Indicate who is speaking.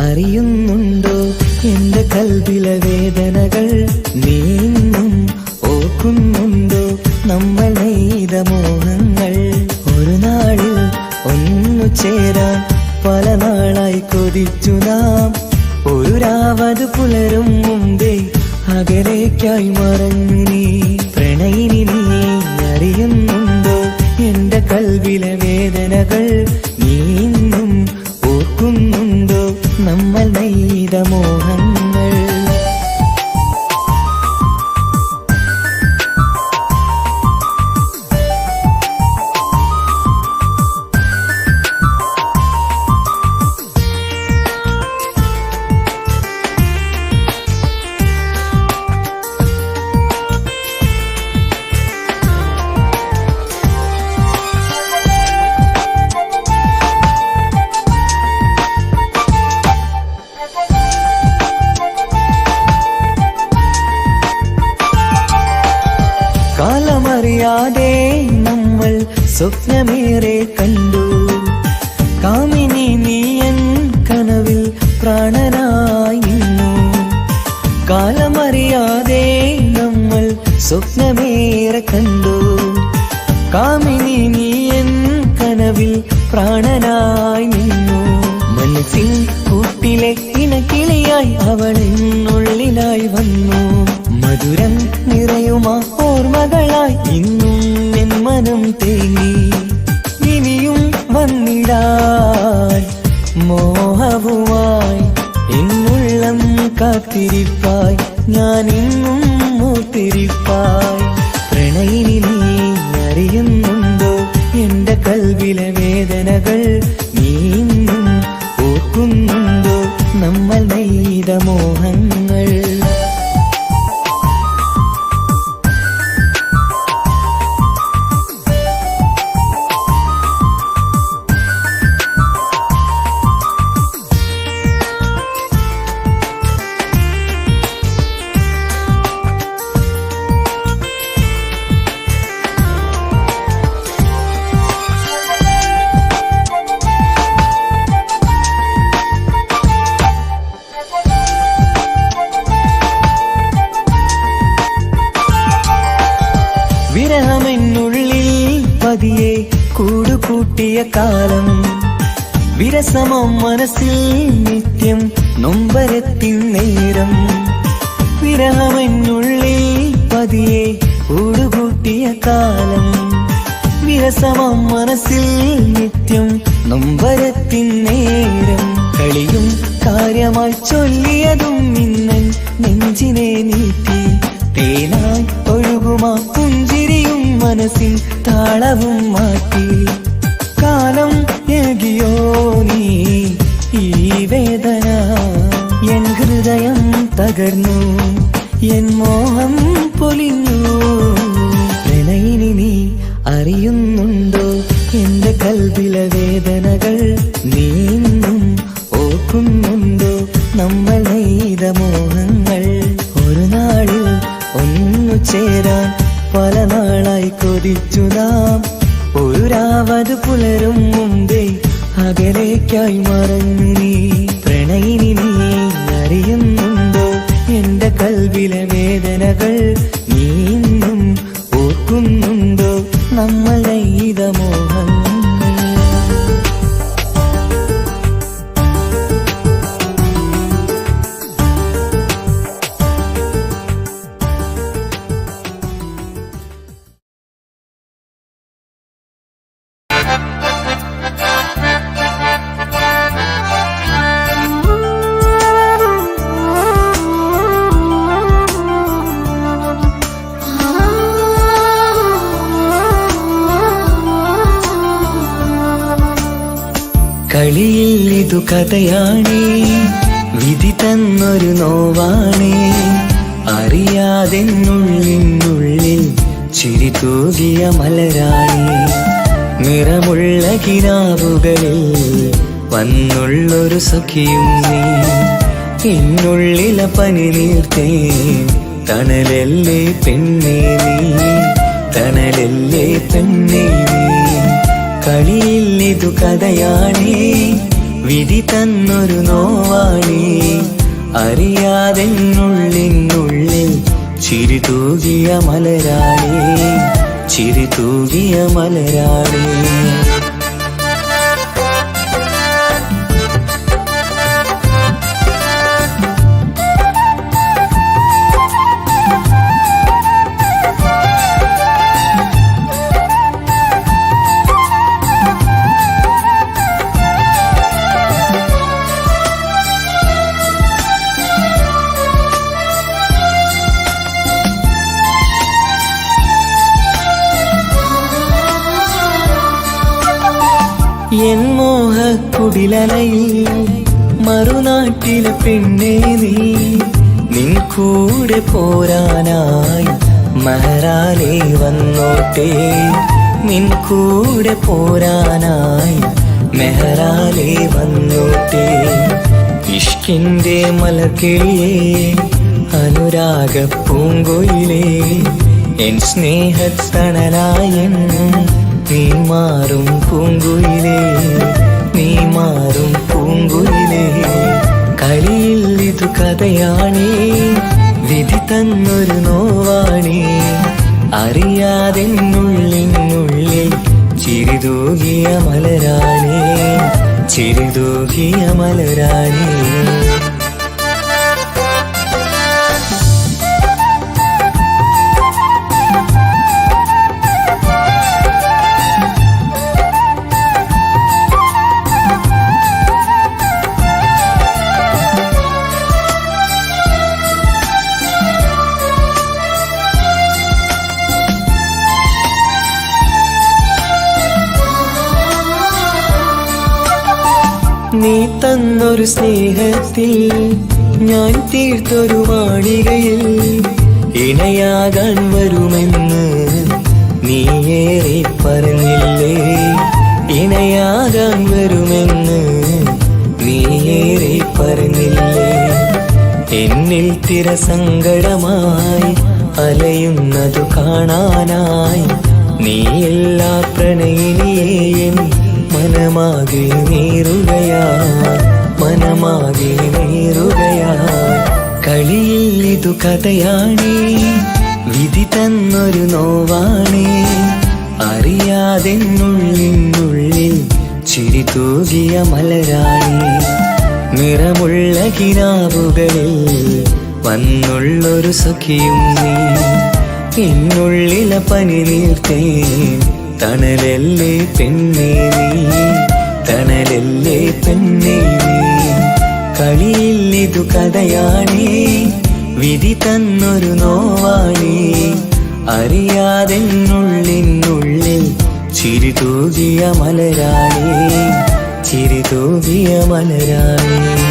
Speaker 1: അറിയുന്നുണ്ടോ എന്റെ കൽബിലെ വേദനകൾ? നീയും ഓർക്കുന്നുണ്ടോ നമ്മൾ നെയ്ത മോഹങ്ങൾ? ഒരു നാളിൽ ഒന്നു ചേരാൻ പല നാളായി കൊതിച്ചു നാം. ഒരു രാവത് പുലരും മുമ്പേ അകലേക്കായി മറഞ്ഞു നീ. പ്രണയിനി നീ അറിയുന്നുണ്ടോ എന്റെ കൽബിലെ വേദനകൾ? നീയും ഓർക്കുന്നുണ്ടോ നമ്മൾ നെയ്ത മോഹങ്ങൾ? കാലമറിയാതെ നമ്മൾ സ്വപ്നമേറെ കണ്ടു. കാമിനി നീയൻ കനവിൽ പ്രാണനായി നിന്നു. കാലമറിയാതെ നമ്മൾ സ്വപ്നമേറെ കണ്ടു. കാമിനി നീയൻ കനവിൽ പ്രാണനായി നിന്നു. മനസ്സിൽ കൂട്ടിലെ ഇണക്കിളിയായി അവളിനുള്ളിലായി വന്നു. മധുരം നിറയുമാ ഓർമ്മകളായി ഇന്നും എൻ മനം തേങ്ങി. ഇനിയും വന്നിടാൻ മോഹവുമായി എന്നുള്ളം കാത്തിരിപ്പായി ഞാൻ ഇന്നും മൂത്തിരിപ്പായി. പ്രണയിനി നീ അറിയുന്നുണ്ടോ എന്റെ കൽബിലെ വേദനകൾ? നീ ഇന്നും ഓർക്കുന്നുണ്ടോ നമ്മൾ നെയ്ത മോഹങ്ങൾ? വിരഹമെന്നുള്ളിൽ പതിയെ കൂടുകൂട്ടിയ കാലം. വിരസമം മനസ്സിൽ നിത്യം നൊമ്പരത്തിൻ നേരം. വിരഹമെന്നുള്ളിൽ പതിയെ കൂടുകൂട്ടിയ കാലം. വിരസമം മനസ്സിൽ നിത്യം നൊമ്പരത്തിൻ നേരം. കളിയും കാര്യമായി ചൊല്ലിയതും ഇന്നൻ നെഞ്ചിനെ നീട്ടി. തേനായി ഒഴുകുമാ പുഞ്ചിരിയും മനസ്സിൻ താളവും മാറ്റി. കാലം ഏകിയോ നീ ഈ വേദന? എൻ ഹൃദയം തകർന്നു, എൻ മോഹം പൊലിഞ്ഞു. പ്രണയിനി നീ അറിയുന്നുണ്ടോ എന്റെ കൽബിലെ വേദനകൾ? നീയും ഓർക്കുന്നുണ്ടോ നമ്മൾ നെയ്ത മോഹങ്ങൾ? ഒരു നാളിൽ ഒന്നു ചേരാൻ പല നാളായി കൊതിച്ചു നാം. ഒരു രാവത് പുലരും മുമ്പേ അകലേക്കായി മറഞ്ഞു നീ. പ്രണയിനി നീ അറിയുന്നുണ്ടോ എന്റെ കൽബിലെ വേദനകൾ? നീയും ഓർക്കുന്നുണ്ടോ നമ്മൾ നെയ്ത മോഹങ്ങൾ? കളിയിൽ ഇതു കഥയാണേ, വിധി തന്നൊരു നോവാണേ. അറിയാതെന്നുള്ളിനുള്ളിൽ ചിരി തൂകിയ മലരാണേ. നിറമുള്ള കിനാവുകളിൽ വന്നുള്ളൊരു സഖിയും നീ. എന്നുള്ളിലെ പനി നീർത്തേ തണലല്ലേ പെണ്ണേ നീ, തണലല്ലേ പെണ്ണേ നീ. കളിയിൽ ഇതു കഥയാണേ, വിധി തന്നൊരു നോവാണേ. അറിയാതെന്നുള്ളിനുള്ളിൽ ചിരി തൂകിയ മലരാണേ, ചിരി തൂകിയ മലരാണേ. എൻ മോഹക്കുടിലലയിൽ മറുനാട്ടിലെ പെണ്ണേ നീ. നിൻ കൂടെ പോരാനായി മഹറാലേ വന്നോട്ടെ, നിൻ കൂടെ പോരാനായി മെഹറാലേ വന്നോട്ടെ. ഇഷ്കിന്റെ മലർക്കിളിയേ അനുരാഗ പൂങ്കൊയിലേ, എൻ സ്നേഹത്തണലായൻ നീ മാറും പൂങ്കുയിലേ, നീ മാറും പൂങ്കുയിലേ. കളിയിൽ ഇതു കഥയാണേ, വിധി തന്നൊരു നോവാണേ. അറിയാതെന്നുള്ളിനുള്ളിൽ ചിരി തൂകിയ മലരാണേ, ചിരി തൂകിയ മലരാണേ. നീ തന്നൊരു സ്നേഹത്തിൽ ഞാൻ തീർത്തൊരു മാളികയിൽ ഇണയാകാൻ വരുമെന്ന് നീയേറെ പറഞ്ഞില്ലേ, ഇണയാകാൻ വരുമെന്ന് നീയേറെ പറഞ്ഞില്ലേ. എന്നിൽ തിരസങ്കടമായി അലയുന്നതു കാണാനായി നീ എല്ലാ പ്രണയിനിയേയും മനമാകെ നീറുകയാ, മനമാകെ നീറുകയാ. കളിയിൽ ഇതു കഥയാണേ, വിധി തന്നൊരു നോവാണേ. അറിയാതെന്നുള്ളിനുള്ളിൽ ചിരി തൂകിയ മലരാണേ. നിറമുള്ള കിനാവുകളിൽ വന്നുള്ളൊരു സഖിയും നീ. എന്നുള്ളിലെ പനി നീർത്തേ തണലല്ലേ പെണ്ണേ നീ, തണലല്ലേ പെണ്ണേ നീ. കളിയിൽ ഇതു കഥയാണേ, വിധി തന്നൊരു നോവാണേ. അറിയാതെന്നുള്ളിനുള്ളിൽ ചിരി തൂകിയ മലരാണേ, ചിരി തൂകിയ മലരാണേ.